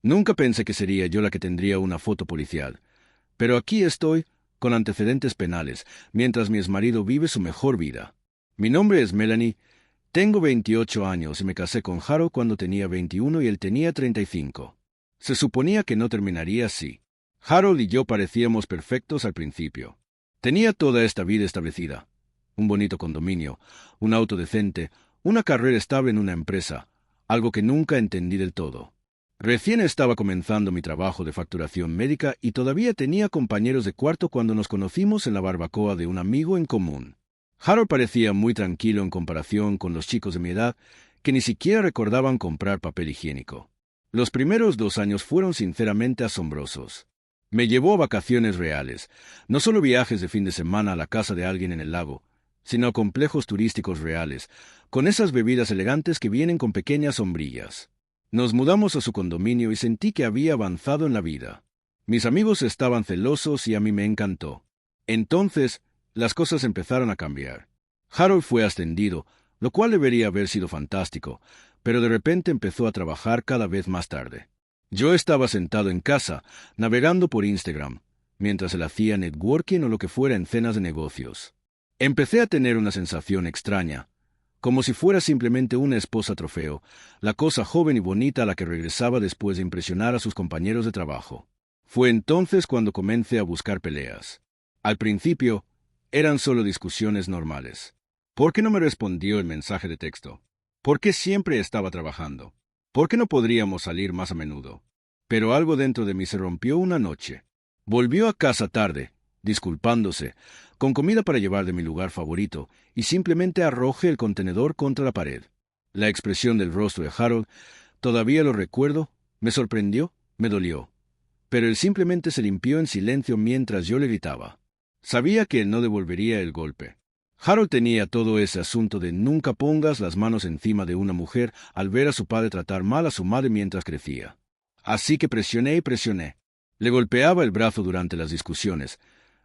Nunca pensé que sería yo la que tendría una foto policial. Pero aquí estoy, con antecedentes penales, mientras mi exmarido vive su mejor vida. Mi nombre es Melanie, tengo 28 años y me casé con Harold cuando tenía 21 y él tenía 35. Se suponía que no terminaría así. Harold y yo parecíamos perfectos al principio. Tenía toda esta vida establecida. Un bonito condominio, un auto decente, una carrera estable en una empresa, algo que nunca entendí del todo. Recién estaba comenzando mi trabajo de facturación médica y todavía tenía compañeros de cuarto cuando nos conocimos en la barbacoa de un amigo en común. Harold parecía muy tranquilo en comparación con los chicos de mi edad, que ni siquiera recordaban comprar papel higiénico. Los primeros 2 años fueron sinceramente asombrosos. Me llevó a vacaciones reales, no solo viajes de fin de semana a la casa de alguien en el lago, sino a complejos turísticos reales, con esas bebidas elegantes que vienen con pequeñas sombrillas. Nos mudamos a su condominio y sentí que había avanzado en la vida. Mis amigos estaban celosos y a mí me encantó. Entonces, las cosas empezaron a cambiar. Harold fue ascendido, lo cual debería haber sido fantástico, pero de repente empezó a trabajar cada vez más tarde. Yo estaba sentado en casa, navegando por Instagram, mientras él hacía networking o lo que fuera en cenas de negocios. Empecé a tener una sensación extraña, como si fuera simplemente una esposa trofeo, la cosa joven y bonita a la que regresaba después de impresionar a sus compañeros de trabajo. Fue entonces cuando comencé a buscar peleas. Al principio, eran solo discusiones normales. ¿Por qué no me respondió el mensaje de texto? ¿Por qué siempre estaba trabajando? ¿Por qué no podríamos salir más a menudo? Pero algo dentro de mí se rompió una noche. Volvió a casa tarde, disculpándose, con comida para llevar de mi lugar favorito, y simplemente arrojé el contenedor contra la pared. La expresión del rostro de Harold, todavía lo recuerdo, me sorprendió, me dolió. Pero él simplemente se limpió en silencio mientras yo le gritaba. Sabía que él no devolvería el golpe. Harold tenía todo ese asunto de nunca pongas las manos encima de una mujer al ver a su padre tratar mal a su madre mientras crecía. Así que presioné y presioné. Le golpeaba el brazo durante las discusiones,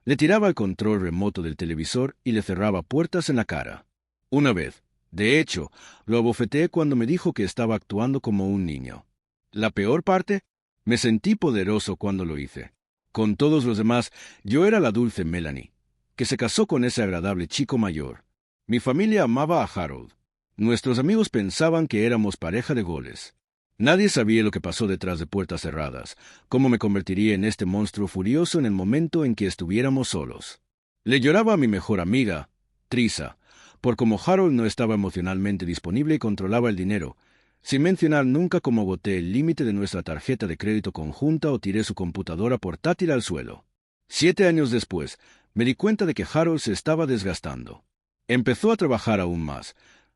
le tiraba el control remoto del televisor y le cerraba puertas en la cara. Una vez, de hecho, lo abofeteé cuando me dijo que estaba actuando como un niño. La peor parte, me sentí poderoso cuando lo hice. Con todos los demás, yo era la dulce Melanie, que se casó con ese agradable chico mayor. Mi familia amaba a Harold. Nuestros amigos pensaban que éramos pareja de goles. Nadie sabía lo que pasó detrás de puertas cerradas, cómo me convertiría en este monstruo furioso en el momento en que estuviéramos solos. Le lloraba a mi mejor amiga, Trisa, por cómo Harold no estaba emocionalmente disponible y controlaba el dinero, sin mencionar nunca cómo agoté el límite de nuestra tarjeta de crédito conjunta o tiré su computadora portátil al suelo. 7 años después, me di cuenta de que Harold se estaba desgastando. Empezó a trabajar aún más,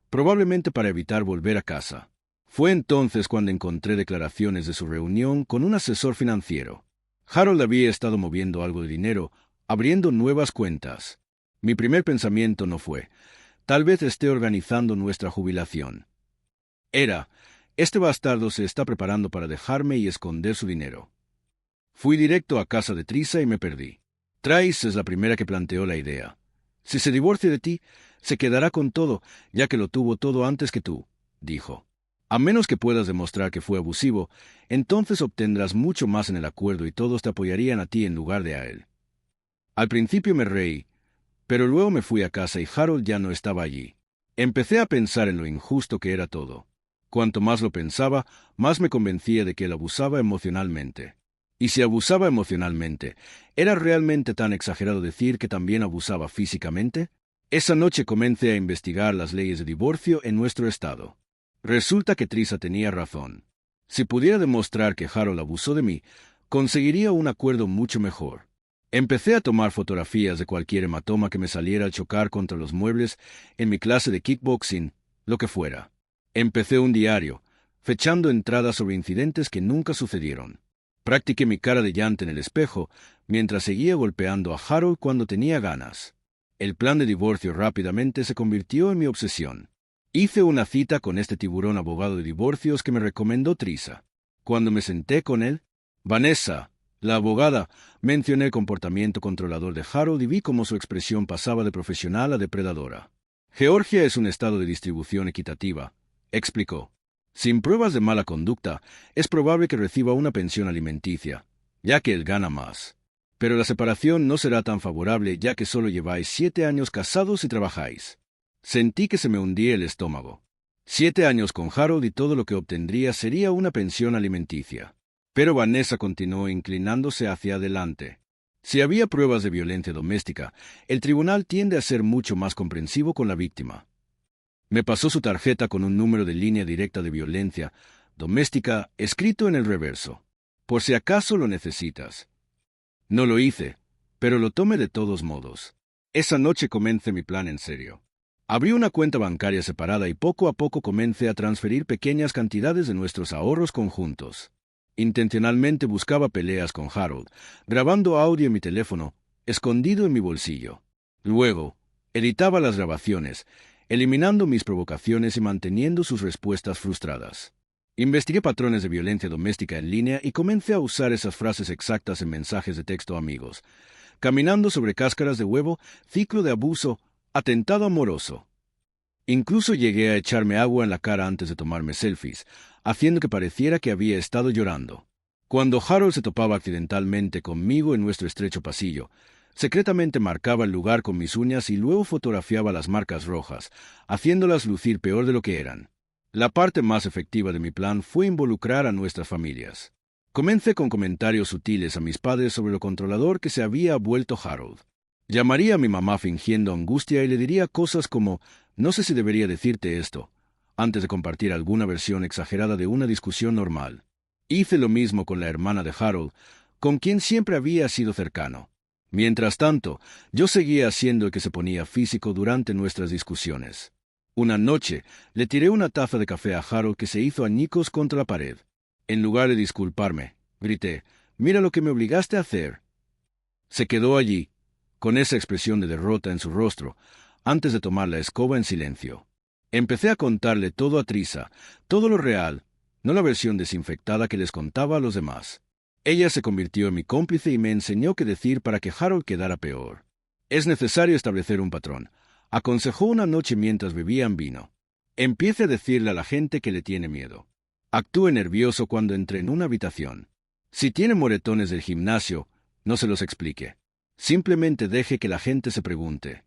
probablemente para evitar volver a casa. Fue entonces cuando encontré declaraciones de su reunión con un asesor financiero. Harold había estado moviendo algo de dinero, abriendo nuevas cuentas. Mi primer pensamiento no fue, tal vez esté organizando nuestra jubilación. Era, este bastardo se está preparando para dejarme y esconder su dinero. Fui directo a casa de Trisa y me perdí. Trace es la primera que planteó la idea. Si se divorcia de ti, se quedará con todo, ya que lo tuvo todo antes que tú, dijo. A menos que puedas demostrar que fue abusivo, entonces obtendrás mucho más en el acuerdo y todos te apoyarían a ti en lugar de a él. Al principio me reí, pero luego me fui a casa y Harold ya no estaba allí. Empecé a pensar en lo injusto que era todo. Cuanto más lo pensaba, más me convencía de que él abusaba emocionalmente. Y si abusaba emocionalmente, ¿era realmente tan exagerado decir que también abusaba físicamente? Esa noche comencé a investigar las leyes de divorcio en nuestro estado. Resulta que Trisa tenía razón. Si pudiera demostrar que Harold abusó de mí, conseguiría un acuerdo mucho mejor. Empecé a tomar fotografías de cualquier hematoma que me saliera al chocar contra los muebles en mi clase de kickboxing, lo que fuera. Empecé un diario, fechando entradas sobre incidentes que nunca sucedieron. Practiqué mi cara de llanta en el espejo, mientras seguía golpeando a Harold cuando tenía ganas. El plan de divorcio rápidamente se convirtió en mi obsesión. Hice una cita con este tiburón abogado de divorcios que me recomendó Trisa. Cuando me senté con él, Vanessa, la abogada, mencioné el comportamiento controlador de Harold y vi cómo su expresión pasaba de profesional a depredadora. Georgia es un estado de distribución equitativa, explicó. Sin pruebas de mala conducta, es probable que reciba una pensión alimenticia, ya que él gana más. Pero la separación no será tan favorable ya que solo lleváis 7 años casados y trabajáis. Sentí que se me hundía el estómago. 7 años con Harold y todo lo que obtendría sería una pensión alimenticia. Pero Vanessa continuó inclinándose hacia adelante. Si había pruebas de violencia doméstica, el tribunal tiende a ser mucho más comprensivo con la víctima. Me pasó su tarjeta con un número de línea directa de violencia doméstica escrito en el reverso. Por si acaso lo necesitas. No lo hice, pero lo tomé de todos modos. Esa noche comencé mi plan en serio. Abrí una cuenta bancaria separada y poco a poco comencé a transferir pequeñas cantidades de nuestros ahorros conjuntos. Intencionalmente buscaba peleas con Harold, grabando audio en mi teléfono, escondido en mi bolsillo. Luego, editaba las grabaciones, eliminando mis provocaciones y manteniendo sus respuestas frustradas. Investigué patrones de violencia doméstica en línea y comencé a usar esas frases exactas en mensajes de texto a amigos. Caminando sobre cáscaras de huevo, ciclo de abuso, atentado amoroso. Incluso llegué a echarme agua en la cara antes de tomarme selfies, haciendo que pareciera que había estado llorando. Cuando Harold se topaba accidentalmente conmigo en nuestro estrecho pasillo, secretamente marcaba el lugar con mis uñas y luego fotografiaba las marcas rojas, haciéndolas lucir peor de lo que eran. La parte más efectiva de mi plan fue involucrar a nuestras familias. Comencé con comentarios sutiles a mis padres sobre lo controlador que se había vuelto Harold. Llamaría a mi mamá fingiendo angustia y le diría cosas como «no sé si debería decirte esto», antes de compartir alguna versión exagerada de una discusión normal. Hice lo mismo con la hermana de Harold, con quien siempre había sido cercano. Mientras tanto, yo seguía haciendo el que se ponía físico durante nuestras discusiones. Una noche, le tiré una taza de café a Harold que se hizo añicos contra la pared. En lugar de disculparme, grité, «Mira lo que me obligaste a hacer». Se quedó allí, con esa expresión de derrota en su rostro, antes de tomar la escoba en silencio. Empecé a contarle todo a Trisa, todo lo real, no la versión desinfectada que les contaba a los demás. Ella se convirtió en mi cómplice y me enseñó qué decir para que Harold quedara peor. «Es necesario establecer un patrón», aconsejó una noche mientras bebían vino. «Empiece a decirle a la gente que le tiene miedo. Actúe nervioso cuando entre en una habitación. Si tiene moretones del gimnasio, no se los explique. Simplemente deje que la gente se pregunte».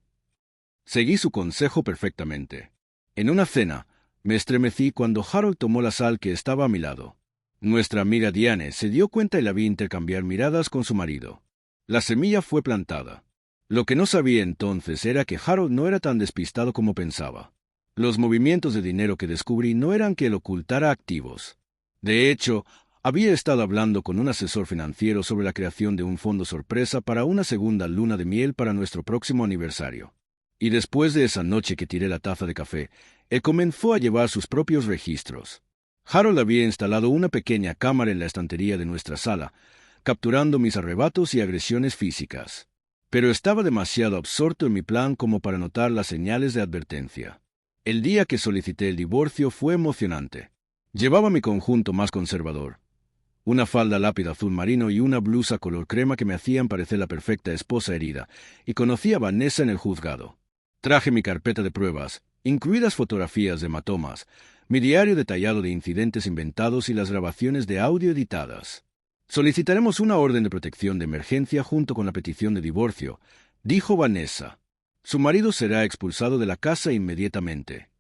Seguí su consejo perfectamente. En una cena, me estremecí cuando Harold tomó la sal que estaba a mi lado. Nuestra amiga Diane se dio cuenta y la vi intercambiar miradas con su marido. La semilla fue plantada. Lo que no sabía entonces era que Harold no era tan despistado como pensaba. Los movimientos de dinero que descubrí no eran que él ocultara activos. De hecho, había estado hablando con un asesor financiero sobre la creación de un fondo sorpresa para una segunda luna de miel para nuestro próximo aniversario. Y después de esa noche que tiré la taza de café, él comenzó a llevar sus propios registros. Harold había instalado una pequeña cámara en la estantería de nuestra sala, capturando mis arrebatos y agresiones físicas. Pero estaba demasiado absorto en mi plan como para notar las señales de advertencia. El día que solicité el divorcio fue emocionante. Llevaba mi conjunto más conservador, una falda lápiz azul marino y una blusa color crema que me hacían parecer la perfecta esposa herida, y conocí a Vanessa en el juzgado. Traje mi carpeta de pruebas, incluidas fotografías de hematomas, mi diario detallado de incidentes inventados y las grabaciones de audio editadas. «Solicitaremos una orden de protección de emergencia junto con la petición de divorcio», dijo Vanessa. «Su marido será expulsado de la casa inmediatamente».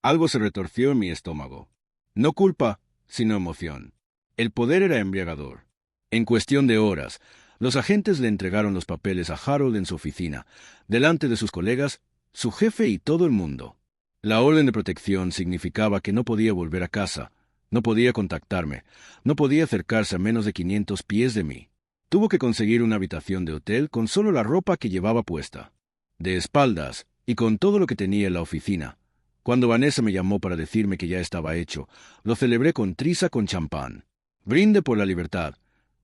Algo se retorció en mi estómago. No culpa, sino emoción. El poder era embriagador. En cuestión de horas, los agentes le entregaron los papeles a Harold en su oficina, delante de sus colegas, su jefe y todo el mundo. La orden de protección significaba que no podía volver a casa, no podía contactarme, no podía acercarse a menos de 500 pies de mí. Tuvo que conseguir una habitación de hotel con solo la ropa que llevaba puesta. De espaldas, y con todo lo que tenía en la oficina. Cuando Vanessa me llamó para decirme que ya estaba hecho, lo celebré con Trisa con champán. Brinde por la libertad,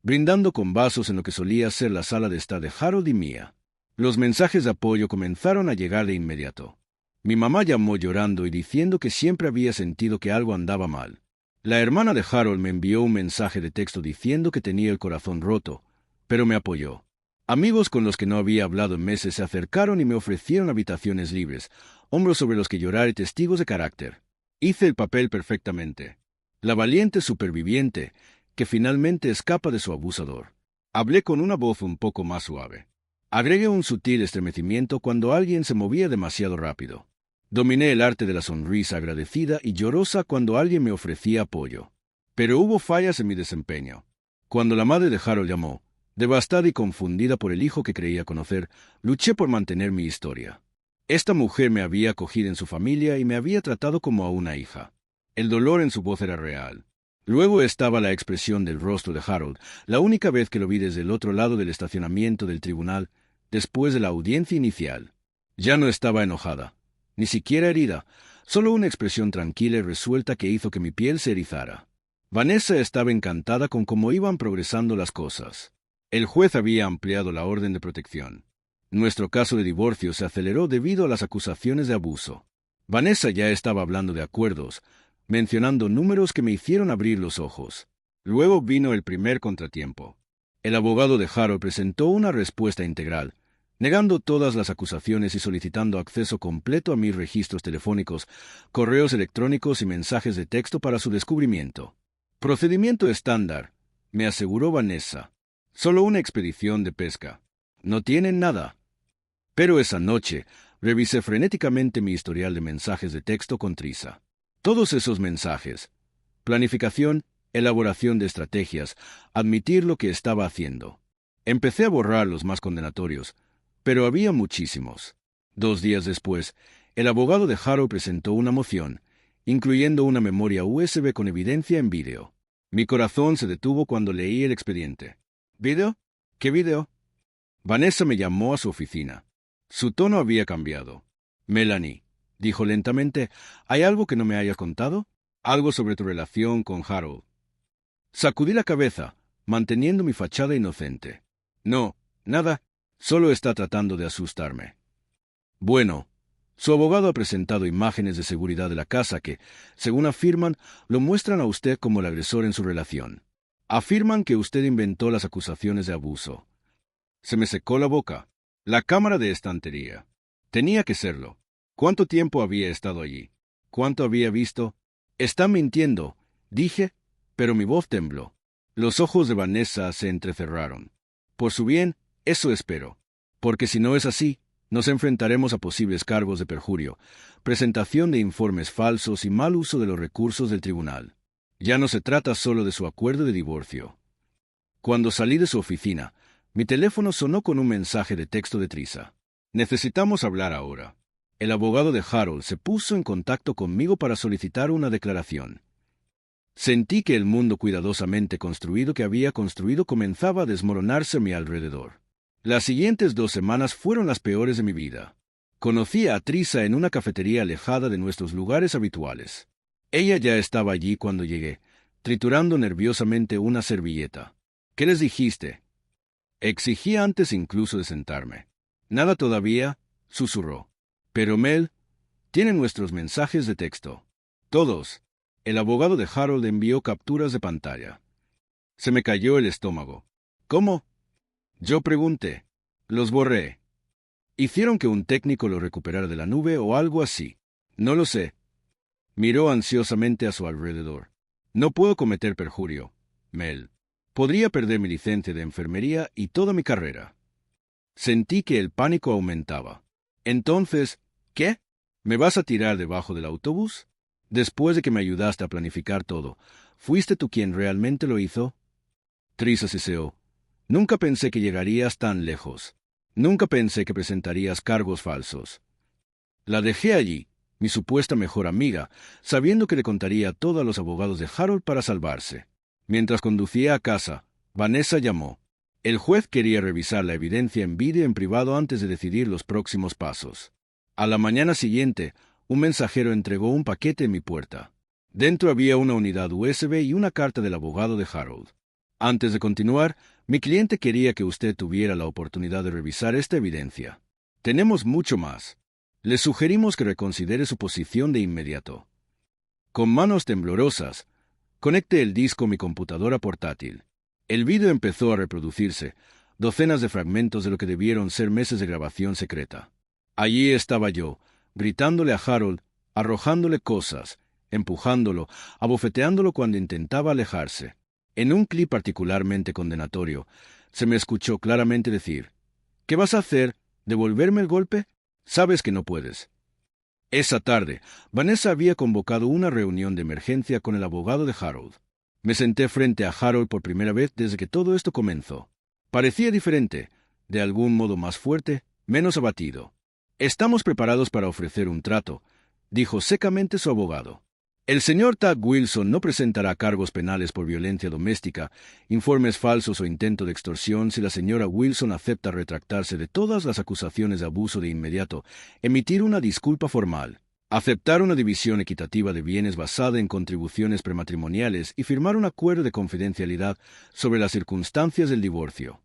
brindando con vasos en lo que solía ser la sala de estar de Harold y mía. Los mensajes de apoyo comenzaron a llegar de inmediato. Mi mamá llamó llorando y diciendo que siempre había sentido que algo andaba mal. La hermana de Harold me envió un mensaje de texto diciendo que tenía el corazón roto, pero me apoyó. Amigos con los que no había hablado en meses se acercaron y me ofrecieron habitaciones libres, hombros sobre los que llorar y testigos de carácter. Hice el papel perfectamente. La valiente superviviente que finalmente escapa de su abusador. Hablé con una voz un poco más suave. Agregué un sutil estremecimiento cuando alguien se movía demasiado rápido. Dominé el arte de la sonrisa agradecida y llorosa cuando alguien me ofrecía apoyo. Pero hubo fallas en mi desempeño. Cuando la madre de Harold llamó, devastada y confundida por el hijo que creía conocer, luché por mantener mi historia. Esta mujer me había acogido en su familia y me había tratado como a una hija. El dolor en su voz era real. Luego estaba la expresión del rostro de Harold, la única vez que lo vi desde el otro lado del estacionamiento del tribunal, después de la audiencia inicial. Ya no estaba enojada, ni siquiera herida, solo una expresión tranquila y resuelta que hizo que mi piel se erizara. Vanessa estaba encantada con cómo iban progresando las cosas. El juez había ampliado la orden de protección. Nuestro caso de divorcio se aceleró debido a las acusaciones de abuso. Vanessa ya estaba hablando de acuerdos, mencionando números que me hicieron abrir los ojos. Luego vino el primer contratiempo. El abogado de Harold presentó una respuesta integral, negando todas las acusaciones y solicitando acceso completo a mis registros telefónicos, correos electrónicos y mensajes de texto para su descubrimiento. Procedimiento estándar, me aseguró Vanessa. Solo una expedición de pesca. No tienen nada. Pero esa noche, revisé frenéticamente mi historial de mensajes de texto con Trisa. Todos esos mensajes. Planificación, elaboración de estrategias, admitir lo que estaba haciendo. Empecé a borrar los más condenatorios, pero había muchísimos. 2 días después, el abogado de Harold presentó una moción, incluyendo una memoria USB con evidencia en vídeo. Mi corazón se detuvo cuando leí el expediente. ¿Vídeo? ¿Qué vídeo? Vanessa me llamó a su oficina. Su tono había cambiado. Melanie, dijo lentamente, ¿hay algo que no me hayas contado? Algo sobre tu relación con Harold. Sacudí la cabeza, manteniendo mi fachada inocente. No, nada, solo está tratando de asustarme. Bueno, su abogado ha presentado imágenes de seguridad de la casa que, según afirman, lo muestran a usted como el agresor en su relación. Afirman que usted inventó las acusaciones de abuso. Se me secó la boca. La cámara de estantería. Tenía que serlo. ¿Cuánto tiempo había estado allí? ¿Cuánto había visto? Está mintiendo, dije, pero mi voz tembló. Los ojos de Vanessa se entrecerraron. Por su bien, eso espero. Porque si no es así, nos enfrentaremos a posibles cargos de perjurio, presentación de informes falsos y mal uso de los recursos del tribunal. Ya no se trata solo de su acuerdo de divorcio. Cuando salí de su oficina, mi teléfono sonó con un mensaje de texto de Trisa. Necesitamos hablar ahora. El abogado de Harold se puso en contacto conmigo para solicitar una declaración. Sentí que el mundo cuidadosamente construido que había construido comenzaba a desmoronarse a mi alrededor. Las siguientes 2 semanas fueron las peores de mi vida. Conocí a Trisa en una cafetería alejada de nuestros lugares habituales. Ella ya estaba allí cuando llegué, triturando nerviosamente una servilleta. ¿Qué les dijiste? Exigí antes incluso de sentarme. Nada todavía, susurró. Pero Mel, tiene nuestros mensajes de texto. Todos. El abogado de Harold envió capturas de pantalla. Se me cayó el estómago. ¿Cómo? Yo pregunté. Los borré. ¿Hicieron que un técnico lo recuperara de la nube o algo así? No lo sé. Miró ansiosamente a su alrededor. No puedo cometer perjurio, Mel. Podría perder mi licencia de enfermería y toda mi carrera. Sentí que el pánico aumentaba. Entonces, ¿qué? ¿Me vas a tirar debajo del autobús? Después de que me ayudaste a planificar todo, ¿fuiste tú quien realmente lo hizo? Trisa ceseó. Nunca pensé que llegarías tan lejos. Nunca pensé que presentarías cargos falsos. La dejé allí, mi supuesta mejor amiga, sabiendo que le contaría todo a los abogados de Harold para salvarse. Mientras conducía a casa, Vanessa llamó. El juez quería revisar la evidencia en vídeo en privado antes de decidir los próximos pasos. A la mañana siguiente, un mensajero entregó un paquete en mi puerta. Dentro había una unidad USB y una carta del abogado de Harold. Antes de continuar, mi cliente quería que usted tuviera la oportunidad de revisar esta evidencia. Tenemos mucho más. Le sugerimos que reconsidere su posición de inmediato. Con manos temblorosas, conecté el disco a mi computadora portátil. El vídeo empezó a reproducirse, docenas de fragmentos de lo que debieron ser meses de grabación secreta. Allí estaba yo, gritándole a Harold, arrojándole cosas, empujándolo, abofeteándolo cuando intentaba alejarse. En un clip particularmente condenatorio, se me escuchó claramente decir: «¿Qué vas a hacer? ¿Devolverme el golpe? Sabes que no puedes». Esa tarde, Vanessa había convocado una reunión de emergencia con el abogado de Harold. Me senté frente a Harold por primera vez desde que todo esto comenzó. Parecía diferente, de algún modo más fuerte, menos abatido. «Estamos preparados para ofrecer un trato», dijo secamente su abogado. «El señor Tad Wilson no presentará cargos penales por violencia doméstica, informes falsos o intento de extorsión si la señora Wilson acepta retractarse de todas las acusaciones de abuso de inmediato, emitir una disculpa formal, aceptar una división equitativa de bienes basada en contribuciones prematrimoniales y firmar un acuerdo de confidencialidad sobre las circunstancias del divorcio».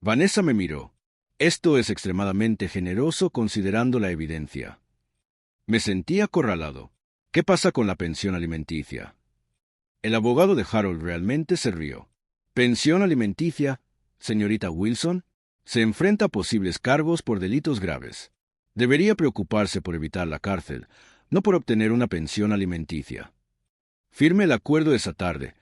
Vanessa me miró. «Esto es extremadamente generoso considerando la evidencia». Me sentí acorralado. «¿Qué pasa con la pensión alimenticia?» El abogado de Harold realmente se rió. «¿Pensión alimenticia, señorita Wilson? Se enfrenta a posibles cargos por delitos graves. Debería preocuparse por evitar la cárcel, no por obtener una pensión alimenticia». Firmé el acuerdo esa tarde,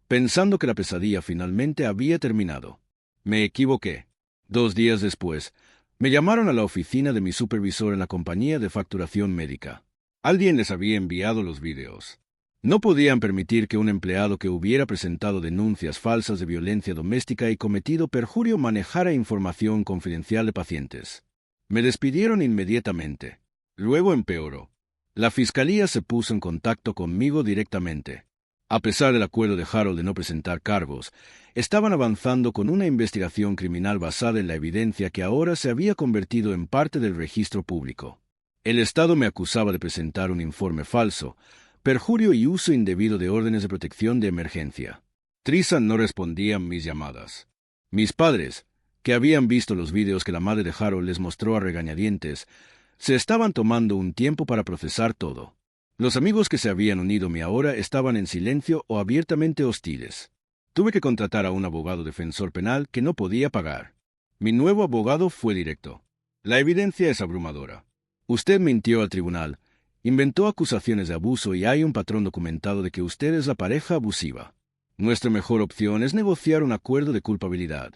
pensando que la pesadilla finalmente había terminado. Me equivoqué. 2 días después, me llamaron a la oficina de mi supervisor en la compañía de facturación médica. Alguien les había enviado los videos. No podían permitir que un empleado que hubiera presentado denuncias falsas de violencia doméstica y cometido perjurio manejara información confidencial de pacientes. Me despidieron inmediatamente. Luego empeoró. La fiscalía se puso en contacto conmigo directamente. A pesar del acuerdo de Harold de no presentar cargos, estaban avanzando con una investigación criminal basada en la evidencia que ahora se había convertido en parte del registro público. El Estado me acusaba de presentar un informe falso, perjurio y uso indebido de órdenes de protección de emergencia. Teresa no respondía a mis llamadas. Mis padres, que habían visto los videos que la madre de Harold les mostró a regañadientes, se estaban tomando un tiempo para procesar todo. Los amigos que se habían unido a mí ahora estaban en silencio o abiertamente hostiles. Tuve que contratar a un abogado defensor penal que no podía pagar. Mi nuevo abogado fue directo. «La evidencia es abrumadora. Usted mintió al tribunal, inventó acusaciones de abuso y hay un patrón documentado de que usted es la pareja abusiva. Nuestra mejor opción es negociar un acuerdo de culpabilidad».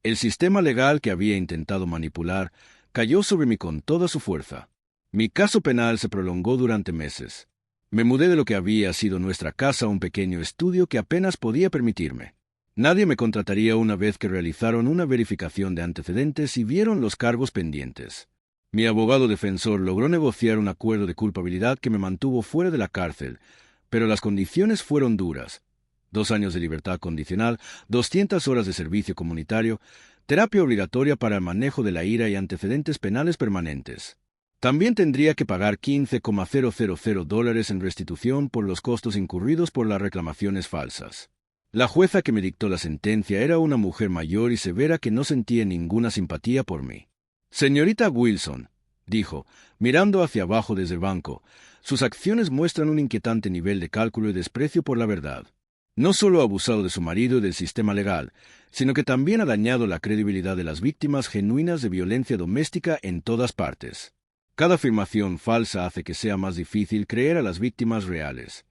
El sistema legal que había intentado manipular cayó sobre mí con toda su fuerza. Mi caso penal se prolongó durante meses. Me mudé de lo que había sido nuestra casa a un pequeño estudio que apenas podía permitirme. Nadie me contrataría una vez que realizaron una verificación de antecedentes y vieron los cargos pendientes. Mi abogado defensor logró negociar un acuerdo de culpabilidad que me mantuvo fuera de la cárcel, pero las condiciones fueron duras. 2 años de libertad condicional, 200 horas de servicio comunitario, terapia obligatoria para el manejo de la ira y antecedentes penales permanentes. También tendría que pagar $15,000 en restitución por los costos incurridos por las reclamaciones falsas. La jueza que me dictó la sentencia era una mujer mayor y severa que no sentía ninguna simpatía por mí. «Señorita Wilson», dijo, mirando hacia abajo desde el banco, «sus acciones muestran un inquietante nivel de cálculo y desprecio por la verdad. No solo ha abusado de su marido y del sistema legal, sino que también ha dañado la credibilidad de las víctimas genuinas de violencia doméstica en todas partes. Cada afirmación falsa hace que sea más difícil creer a las víctimas reales».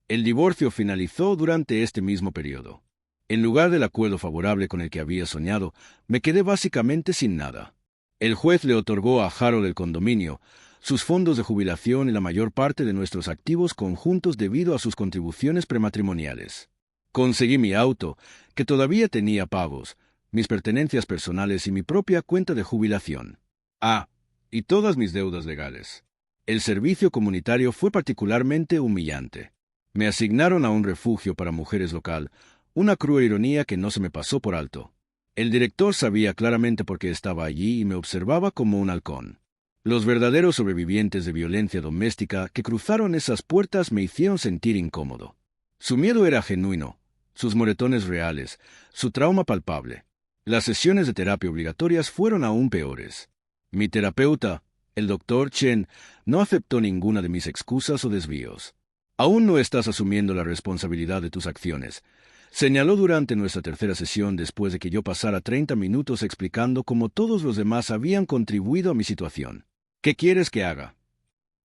El divorcio finalizó durante este mismo periodo. En lugar del acuerdo favorable con el que había soñado, me quedé básicamente sin nada. El juez le otorgó a Harold el condominio, sus fondos de jubilación y la mayor parte de nuestros activos conjuntos debido a sus contribuciones prematrimoniales. Conseguí mi auto, que todavía tenía pagos, mis pertenencias personales y mi propia cuenta de jubilación. Y todas mis deudas legales. El servicio comunitario fue particularmente humillante. Me asignaron a un refugio para mujeres local, una cruel ironía que no se me pasó por alto. El director sabía claramente por qué estaba allí y me observaba como un halcón. Los verdaderos sobrevivientes de violencia doméstica que cruzaron esas puertas me hicieron sentir incómodo. Su miedo era genuino, sus moretones reales, su trauma palpable. Las sesiones de terapia obligatorias fueron aún peores. Mi terapeuta, el Dr. Chen, no aceptó ninguna de mis excusas o desvíos. «Aún no estás asumiendo la responsabilidad de tus acciones», señaló durante nuestra tercera sesión después de que yo pasara 30 minutos explicando cómo todos los demás habían contribuido a mi situación. «¿Qué quieres que haga?